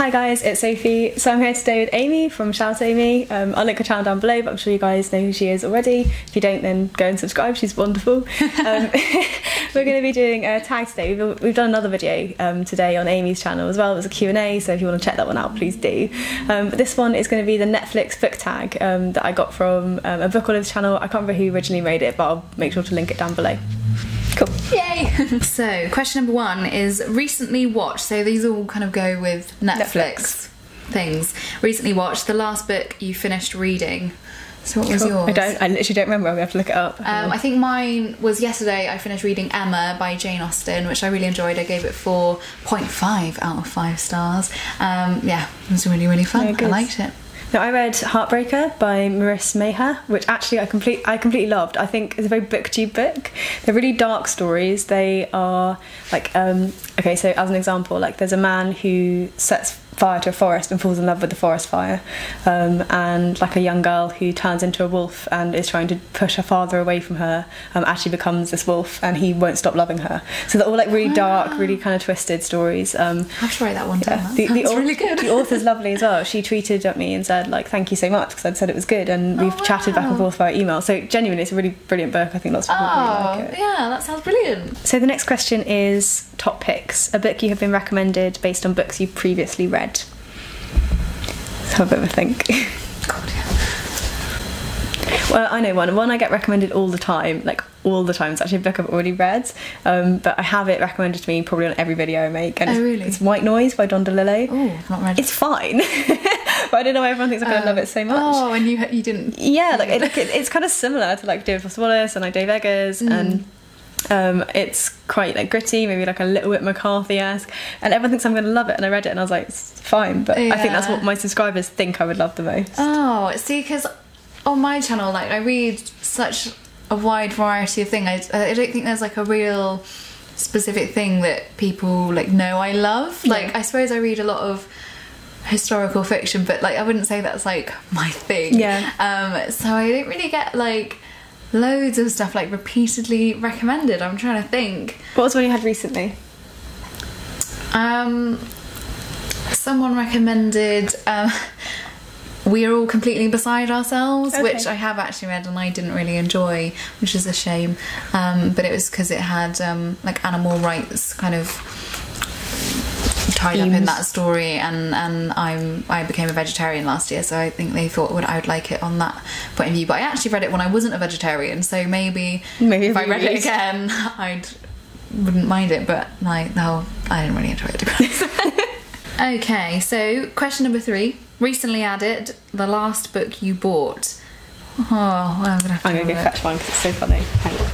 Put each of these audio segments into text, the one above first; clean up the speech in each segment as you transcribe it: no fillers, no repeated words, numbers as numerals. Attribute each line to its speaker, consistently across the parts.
Speaker 1: Hi guys, it's Sophie. So I'm here today with Amy from Shout Amy. I'll link her channel down below, but I'm sure you guys know who she is already. If you don't, then go and subscribe, she's wonderful. We're going to be doing a tag today. We've done another video today on Amy's channel as well. It was a Q&A, so if you want to check that one out, please do. But this one is going to be the Netflix book tag that I got from a Book Olive's channel. I can't remember who originally made it, but I'll make sure to link it down below. Cool.
Speaker 2: Yay! So, question number one is recently watched, so these all kind of go with Netflix things. Recently watched, the last book you finished reading. So what was yours?
Speaker 1: I literally don't remember, I'm going to have to look it up.
Speaker 2: I think mine was yesterday. I finished reading Emma by Jane Austen, which I really enjoyed. I gave it 4.5 out of 5 stars. Yeah, it was really, really fun. I liked it.
Speaker 1: No, I read Heartbreaker by Marissa Meyer, which actually I completely loved. I think it's a very booktube book. They're really dark stories. They are like, okay, so as an example, like there's a man who sets fire to a forest and falls in love with the forest fire, and like a young girl who turns into a wolf and is trying to push her father away from her, actually becomes this wolf and he won't stop loving her. So they're all like really dark, really kind of twisted stories. I have
Speaker 2: to write that one down.
Speaker 1: Yeah,
Speaker 2: That's really good.
Speaker 1: The author's lovely as well. She tweeted at me and said like, thank you so much, because I'd said it was good, and we've chatted back and forth via email. So genuinely it's a really brilliant book. I think lots of people really like it.
Speaker 2: Yeah, that sounds brilliant.
Speaker 1: So the next question is top picks, a book you have been recommended based on books you've previously read. Let's have a bit of a think.
Speaker 2: God, yeah.
Speaker 1: Well, I know one I get recommended all the time, like all the time. It's actually a book I've already read, but I have it recommended to me probably on every video I make. And it's White Noise by Don DeLillo.
Speaker 2: Oh, I've not read it.
Speaker 1: It's fine, but I don't know why everyone thinks I'm going to love it so much.
Speaker 2: Oh, and you didn't.
Speaker 1: Yeah, like it's kind of similar to like David Foster Wallace and like Dave Eggers, and it's quite like gritty, maybe like a little bit McCarthy-esque, and everyone thinks I'm going to love it, and I read it and I was like, it's fine, but I think that's what my subscribers think I would love the most.
Speaker 2: Oh, see, because on my channel, like I read such a wide variety of things. I don't think there's like a real specific thing that people like know I love. Like I suppose I read a lot of historical fiction, but like I wouldn't say that's like my thing.
Speaker 1: Yeah.
Speaker 2: So I don't really get like loads of stuff like repeatedly recommended. I'm trying to think.
Speaker 1: What was one you had recently?
Speaker 2: Someone recommended We Are All Completely Beside Ourselves, which I have actually read and I didn't really enjoy, which is a shame. But it was because it had like animal rights kind of tied up in that story, and I became a vegetarian last year, so I think they thought I would like it on that point of view. But I actually read it when I wasn't a vegetarian, so maybe if I read it again I wouldn't mind it, but like no, I didn't really enjoy it, to be honest. Okay, so question number 3. Recently added, the last book you bought. Oh, well, I'm gonna
Speaker 1: go fetch one because it's so funny.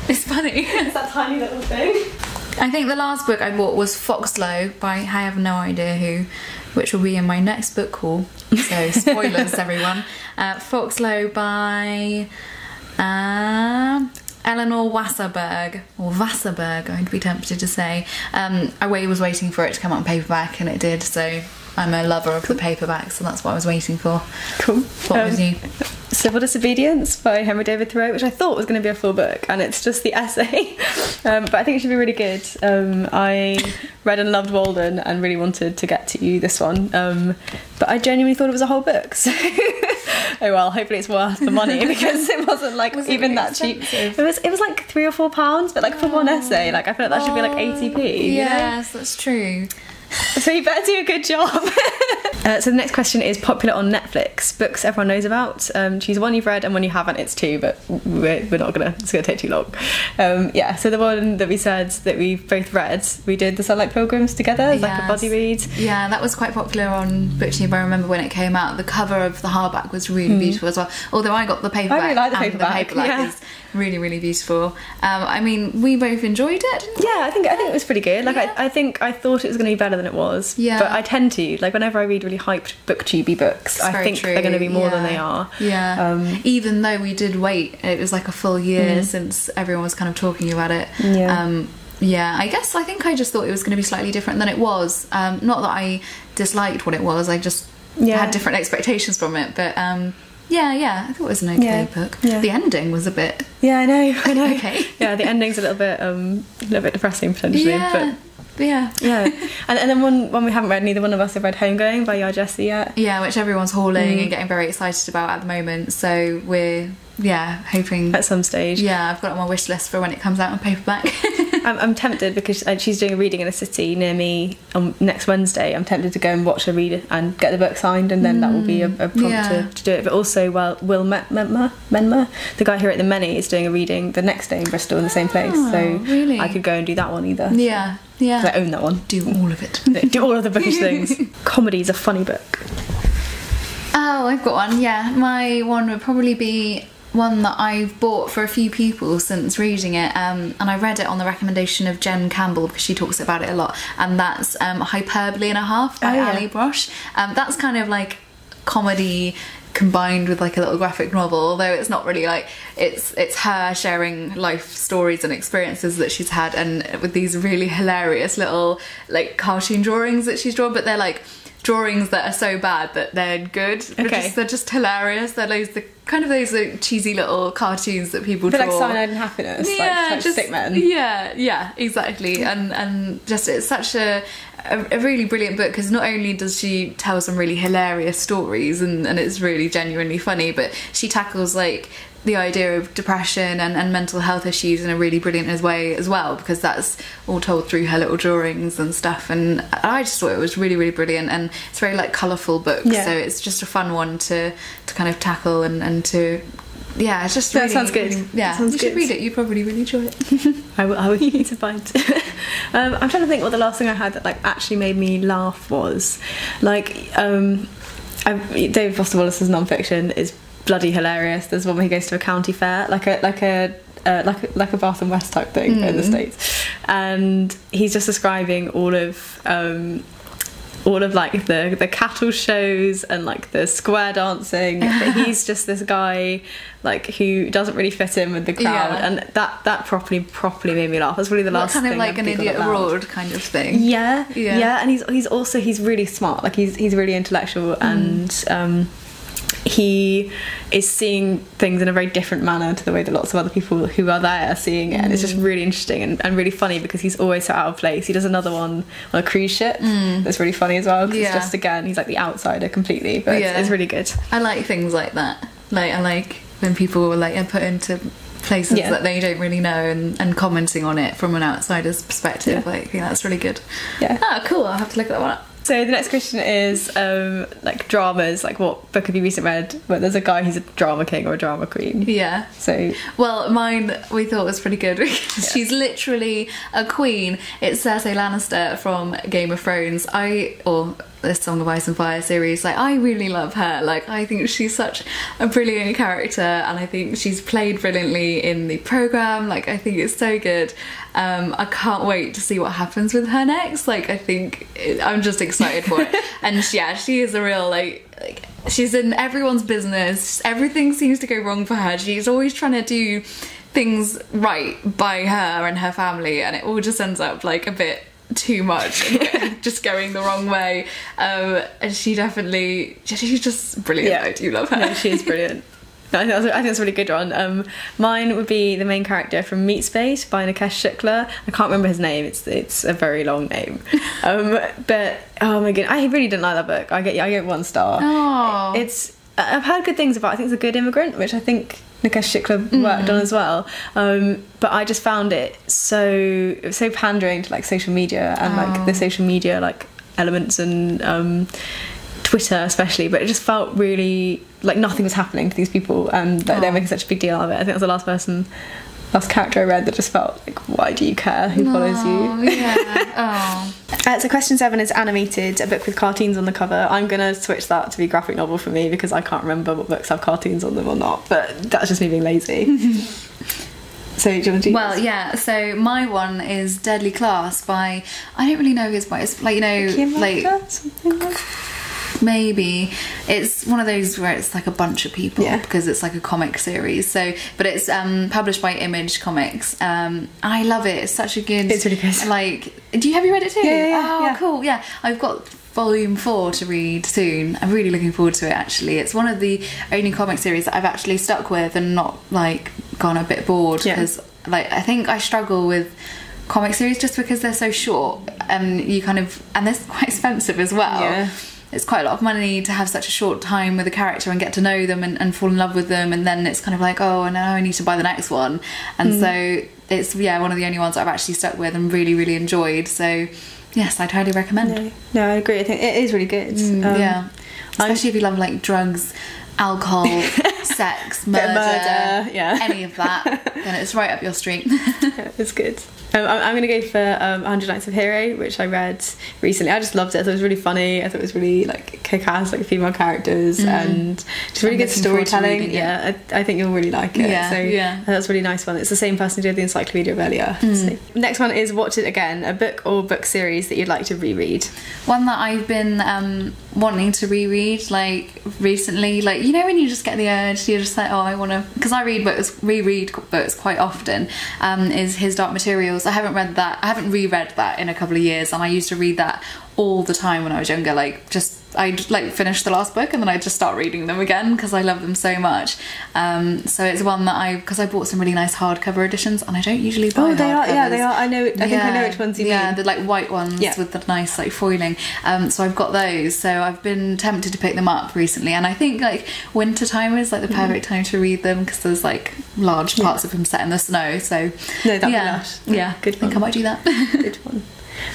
Speaker 2: It's funny.
Speaker 1: It's that tiny little thing.
Speaker 2: I think the last book I bought was Foxlow by I have no idea who, which will be in my next book haul. So spoilers, everyone. Foxlow by Eleanor Wasserberg, or Wasserberg, I'd be tempted to say. I was waiting for it to come out in paperback, and it did, so I'm a lover of the paperback, so that's what I was waiting for.
Speaker 1: Cool.
Speaker 2: What was you?
Speaker 1: Civil Disobedience by Henry David Thoreau, which I thought was going to be a full book, and it's just the essay. But I think it should be really good. I read and loved Walden and really wanted to get to you this one, but I genuinely thought it was a whole book, so oh well, hopefully it's worth the money, because it wasn't like even that cheap. It was like £3 or £4, but like for one essay, like I feel like that should be like 80p.
Speaker 2: Yes, that's true.
Speaker 1: So you better do a good job. So the next question is popular on Netflix, books everyone knows about. Choose one you've read and one you haven't. It's 2, but we're not gonna, it's gonna take too long. Yeah, so the one that we said that we both read, we did The Sunlight Pilgrims together as like a buddy read. Yeah,
Speaker 2: that was quite popular on BookTube. I remember when it came out, the cover of the hardback was really beautiful as well. Although I got the paperback.
Speaker 1: I really like the paperback.
Speaker 2: The paperback is really, really beautiful. I mean, we both enjoyed it.
Speaker 1: Yeah, I think it was pretty good. Like I thought it was going to be better than it was. Yeah. But I tend to, like whenever I read really hyped booktubey books, I think they're going to be more than they are.
Speaker 2: Yeah. Even though we did wait, it was like a full year since everyone was kind of talking about it. Yeah. Yeah, I think I just thought it was going to be slightly different than it was. Not that I disliked what it was, I just had different expectations from it. But yeah, I thought it was an okay book. Yeah. The ending was a bit...
Speaker 1: Yeah, I know.
Speaker 2: Okay.
Speaker 1: Yeah, the ending's a little bit depressing potentially, but
Speaker 2: yeah.
Speaker 1: And then one we haven't read, neither one of us have read Homegoing by Yaa Gyasi yet.
Speaker 2: Yeah, which everyone's hauling and getting very excited about at the moment. So we're hoping
Speaker 1: at some stage.
Speaker 2: Yeah, I've got it on my wish list for when it comes out in paperback.
Speaker 1: I'm tempted because she's doing a reading in a city near me on next Wednesday. I'm tempted to go and watch her read it and get the book signed, and then that will be a prompt to do it. But also, Will Menma, the guy who wrote The Many, is doing a reading the next day in Bristol in the same place. So
Speaker 2: really?
Speaker 1: I could go and do that one either.
Speaker 2: Yeah.
Speaker 1: I own that one.
Speaker 2: Do all of it.
Speaker 1: Do all of the bookish things. Comedy's a funny book.
Speaker 2: Oh, I've got one. Yeah, my one would probably be one that I've bought for a few people since reading it, and I read it on the recommendation of Jen Campbell because she talks about it a lot, and that's Hyperbole and a Half by Ali Brosh. That's kind of like comedy combined with like a little graphic novel, although it's not really like it's her sharing life stories and experiences that she's had, and with these really hilarious little like cartoon drawings that she's drawn, but they're like drawings that are so bad that they're good. They're just hilarious. They're those like, cheesy little cartoons that people draw.
Speaker 1: Like Cyanide and Happiness, like just Stick Men.
Speaker 2: Yeah, exactly. And just it's such a really brilliant book because not only does she tell some really hilarious stories and it's really genuinely funny, but she tackles like the idea of depression and mental health issues in a really brilliant way as well, because that's all told through her little drawings and stuff, and I just thought it was really, really brilliant, and it's very like colourful book, so it's just a fun one to kind of tackle and to it's just really,
Speaker 1: sounds good.
Speaker 2: You should read it, you probably really enjoy it. I will keep it in mind.
Speaker 1: I'm trying to think what the last thing I had that like actually made me laugh was like David Foster Wallace's non-fiction is bloody hilarious. There's one where he goes to a county fair, like a Bath and West type thing in the States, and he's just describing all of like the cattle shows and like the square dancing. He's just this guy like who doesn't really fit in with the crowd, and that properly made me laugh. That's really the last
Speaker 2: kind
Speaker 1: thing.
Speaker 2: Of like an idiot abroad kind of thing.
Speaker 1: Yeah, and he's really smart. Like he's really intellectual, and he is seeing things in a very different manner to the way that lots of other people who are there are seeing it, and it's just really interesting and really funny because he's always so out of place. He does another one on a cruise ship that's really funny as well, because it's just, again, he's like the outsider completely, but it's really good.
Speaker 2: I like things like that. Like I like when people are like put into places that they don't really know and commenting on it from an outsider's perspective. Like, I think that's really good. Cool, I'll have to look that one up.
Speaker 1: So the next question is like dramas, like what book have you recently read where there's a guy who's a drama king or a drama queen?
Speaker 2: Yeah.
Speaker 1: So
Speaker 2: mine we thought was pretty good because she's literally a queen. It's Cersei Lannister from Game of Thrones. Or the Song of Ice and Fire series. Like I really love her. Like I think she's such a brilliant character, and I think she's played brilliantly in the programme. Like I think it's so good. I can't wait to see what happens with her next. Like I think I'm just excited for it. And she is a real like she's in everyone's business. Everything seems to go wrong for her. She's always trying to do things right by her and her family, and it all just ends up like a bit too much and just going the wrong way, and she's just brilliant. I do love her.
Speaker 1: No, she is brilliant. I think that's a really good one. Mine would be the main character from Meat Space by Nikesh Shukla. I can't remember his name. It's a very long name. But oh my god, I really didn't like that book. I get 1 star. I've heard good things about it. I think it's A Good Immigrant, which I think Nikesh Shukla worked on as well, but I just found it so pandering to like social media and like the social media like elements and Twitter especially, but it just felt really like nothing was happening to these people, and they're making such a big deal of it. I think that was the last character I read that just felt like, why do you care who follows you? So question 7 is Animated, a book with cartoons on the cover. I'm gonna switch that to be graphic novel for me because I can't remember what books have cartoons on them or not, but that's just me being lazy. So do you want to do
Speaker 2: so my one is Deadly Class by, I don't really know who it's by. It's like,
Speaker 1: something like
Speaker 2: maybe it's one of those where it's like a bunch of people because it's like a comic series, but it's published by Image Comics. I love it. It's such a good,
Speaker 1: it's really good.
Speaker 2: Like, have you read it too?
Speaker 1: Yeah.
Speaker 2: Cool. I've got volume 4 to read soon. I'm really looking forward to it, actually. It's one of the only comic series that I've actually stuck with and not like gone a bit bored, because like I think I struggle with comic series, just because they're so short and you kind of, and they're quite expensive as well.
Speaker 1: Yeah.
Speaker 2: It's quite a lot of money to have such a short time with a character and get to know them and fall in love with them, and then it's kind of like, oh, now I need to buy the next one. And so it's one of the only ones that I've actually stuck with and really, really enjoyed. So yes, I'd highly recommend.
Speaker 1: No, I agree. I think it is really good.
Speaker 2: Yeah, especially if you love like drugs, alcohol, sex, murder, any of that, then it's right up your street.
Speaker 1: Yeah, it's good. I'm going to go for 100 Nights of Hero, which I read recently. I just loved it. I thought it was really funny. I thought it was really like kick-ass, like female characters, and just really good storytelling. Yeah, I think you'll really like it. So that's a really nice one. It's the same person who did the Encyclopedia of Earlier. So, next one is Watch It Again, a book or book series that you'd like to reread.
Speaker 2: One that I've been wanting to reread like recently, like, you know when you just get the urge, you're just like, oh, I want to, because I reread books quite often, is His Dark Materials. I haven't reread that in a couple of years, and I used to read that all the time when I was younger. Like, just I'd like finish the last book and then I'd just start reading them again because I love them so much. So it's one that because I bought some really nice hardcover editions, and I don't usually buy
Speaker 1: they are.
Speaker 2: hardcovers.
Speaker 1: Yeah, they are. I think I know which ones you mean.
Speaker 2: Yeah, the like white ones with the nice like foiling. So I've got those. So I've been tempted to pick them up recently, and I think like winter time is like the perfect time to read them because there's like large parts of them set in the snow. So
Speaker 1: no, that'd be lush.
Speaker 2: Yeah,
Speaker 1: good.
Speaker 2: I think I might do that.
Speaker 1: Good one.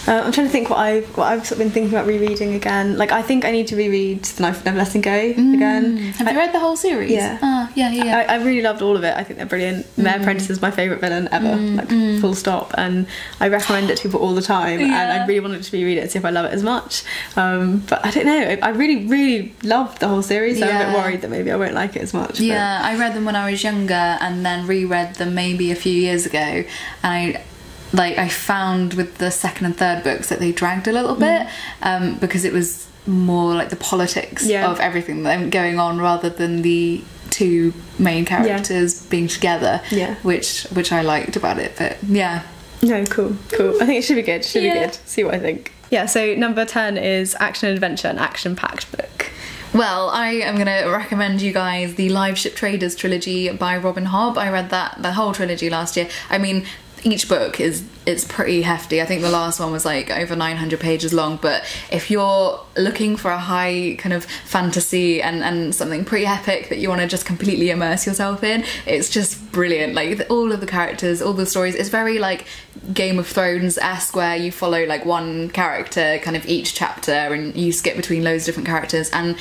Speaker 1: I'm trying to think what I've sort of been thinking about rereading again. Like, I think I need to reread The Knife of Never Letting Go again.
Speaker 2: Have you read the whole series?
Speaker 1: Yeah.
Speaker 2: Yeah.
Speaker 1: I really loved all of it. I think they're brilliant. Mayor Prentice is my favourite villain ever, like full stop. And I recommend it to people all the time. And I really wanted to reread it and see if I love it as much. But I don't know. I really, really loved the whole series. So I'm a bit worried that maybe I won't like it as much.
Speaker 2: Yeah, I read them when I was younger and then reread them maybe a few years ago. And I found with the second and third books that they dragged a little bit because it was more like the politics of everything going on rather than the two main characters being together, which I liked about it. But
Speaker 1: no, cool. I think it should be good. Be good. See what I think. Yeah, so number 10 is Action and Adventure, an action-packed book.
Speaker 2: Well, I am going to recommend you guys the Live Ship Traders trilogy by Robin Hobb. I read the whole trilogy last year. I mean, each book it's pretty hefty. I think the last one was like over 900 pages long, but if you're looking for a high kind of fantasy and something pretty epic that you want to just completely immerse yourself in, it's just brilliant. Like all of the characters, all the stories, it's very like Game of Thrones-esque, where you follow like one character kind of each chapter and you skip between loads of different characters, and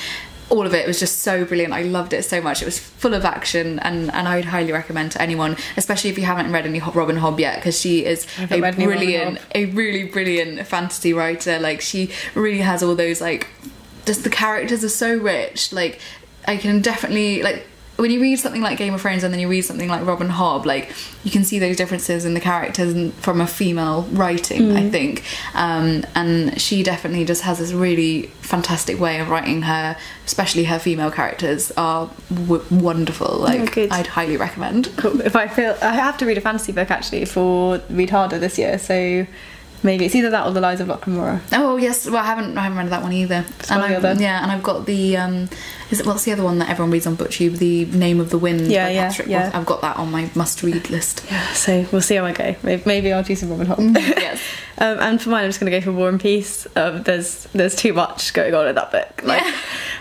Speaker 2: all of it was just so brilliant. I loved it so much. It was full of action, and I would highly recommend to anyone, especially if you haven't read any Robin Hobb yet, because she is a really brilliant fantasy writer. Like, she really has all those, like, just the characters are so rich. Like, I can definitely, like, when you read something like Game of Thrones and then you read something like Robin Hobb, like, you can see those differences in the characters from a female writing, I think. And she definitely just has this really fantastic way of writing her, especially her female characters are wonderful. Like, I'd highly recommend.
Speaker 1: Cool. I have to read a fantasy book actually for Read Harder this year, so maybe it's either that or The Lies of Locke Lamora.
Speaker 2: Oh yes, well I haven't read that one either. And I've got the what's the other one that everyone reads on BookTube? The Name of the Wind by Patrick Roth. I've got that on my must-read list. Yeah,
Speaker 1: so we'll see how I go. Maybe I'll do some Robin Hobb.
Speaker 2: Yes.
Speaker 1: And for mine, I'm just going to go for War and Peace. There's too much going on in that book.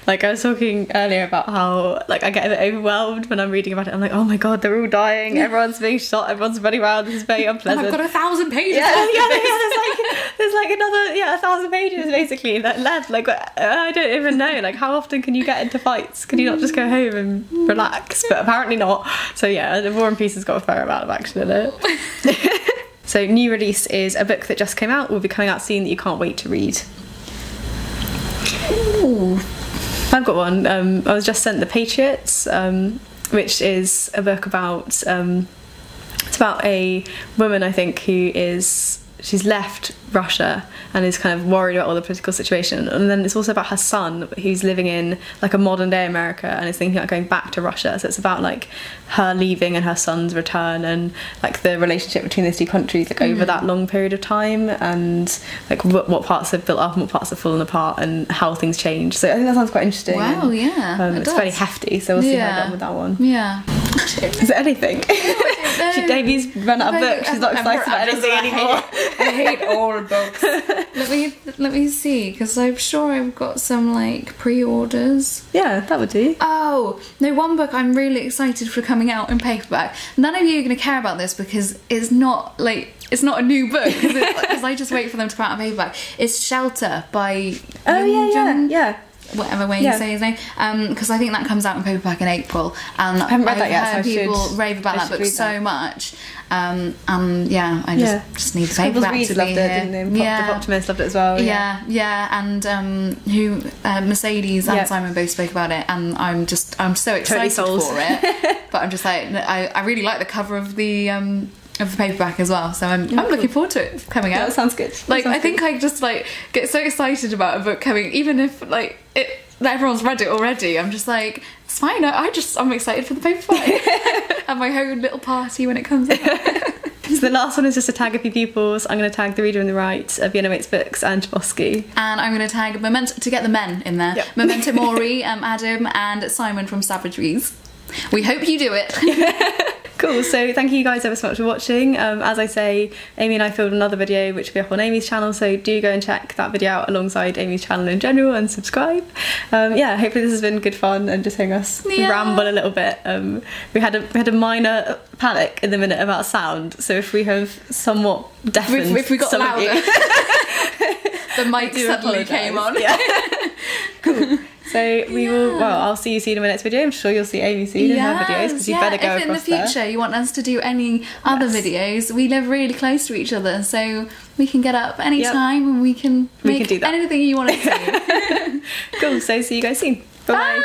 Speaker 1: Like I was talking earlier about how like I get a bit overwhelmed when I'm reading about it. I'm like, oh my god, they're all dying. Everyone's being shot. Everyone's running around. This is very unpleasant.
Speaker 2: I've got 1,000 pages.
Speaker 1: There's like another 1,000 pages basically that left. Like I don't even know. Like how often can you get into fights? Can you not just go home and relax? But apparently not. So yeah, the War and Peace has got a fair amount of action in it. So new release is a book that just came out, will be coming out soon, that you can't wait to read.
Speaker 2: Ooh.
Speaker 1: I've got one. I was just sent The Patriots, which is a book about it's about a woman, I think, she's left Russia and is kind of worried about all the political situation, and then it's also about her son who's living in like a modern day America and is thinking about going back to Russia. So it's about like her leaving and her son's return, and like the relationship between those two countries like over that long period of time, and like what parts have built up and what parts have fallen apart and how things change. So I think that sounds quite interesting.
Speaker 2: Wow, yeah.
Speaker 1: It's very hefty, so we'll see how I get on with that one.
Speaker 2: Yeah.
Speaker 1: Is it anything? Amy's run out of books. She's not excited about anything anymore.
Speaker 2: I hate all books. Let me see, because I'm sure I've got some like pre-orders.
Speaker 1: Yeah, that would do.
Speaker 2: Oh no, one book I'm really excited for coming out in paperback. None of you are going to care about this because it's not a new book, because I just wait for them to come out in paperback. It's Shelter by
Speaker 1: yeah.
Speaker 2: Whatever way you say his name, because I think that comes out in paperback in April, and
Speaker 1: I haven't read that yet,
Speaker 2: heard
Speaker 1: so
Speaker 2: people rave about that book so much. I just need the paperback to be
Speaker 1: loved
Speaker 2: here.
Speaker 1: it, didn't they? The Optimist loved it as well.
Speaker 2: And Mercedes and Simon both spoke about it, and I'm so excited for it. But I'm just like, I really like the cover of the paperback as well, so I'm looking forward to it coming out.
Speaker 1: That sounds good.
Speaker 2: I think I just get so excited about a book coming, even if everyone's read it already. I'm just like, it's fine. I'm excited for the paperback. Have my own little party when it comes out.
Speaker 1: So the last one is just to tag a few pupils. I'm going to tag The Reader and the Right, Vienna Mates Books, and Chbosky. And
Speaker 2: I'm going to tag to get the men in there. Yep. Memento Mori, Adam, and Simon from Savageries. We hope you do it.
Speaker 1: Cool, so thank you guys ever so much for watching. As I say, Amy and I filmed another video which will be up on Amy's channel, so do go and check that video out alongside Amy's channel in general and subscribe. Hopefully this has been good fun and just hearing us ramble a little bit. We had a minor panic in the minute about sound, so if we have somewhat deafened
Speaker 2: if we got
Speaker 1: some
Speaker 2: louder,
Speaker 1: of you,
Speaker 2: the mic suddenly came on.
Speaker 1: Yeah. Cool. So I'll see you soon in my next video. I'm sure you'll see Amy soon in her videos, because you better go across there.
Speaker 2: If in the future you want us to do any other videos, we live really close to each other, so we can get up any time and we can do anything you want to see.
Speaker 1: Cool, so see you guys soon. Bye.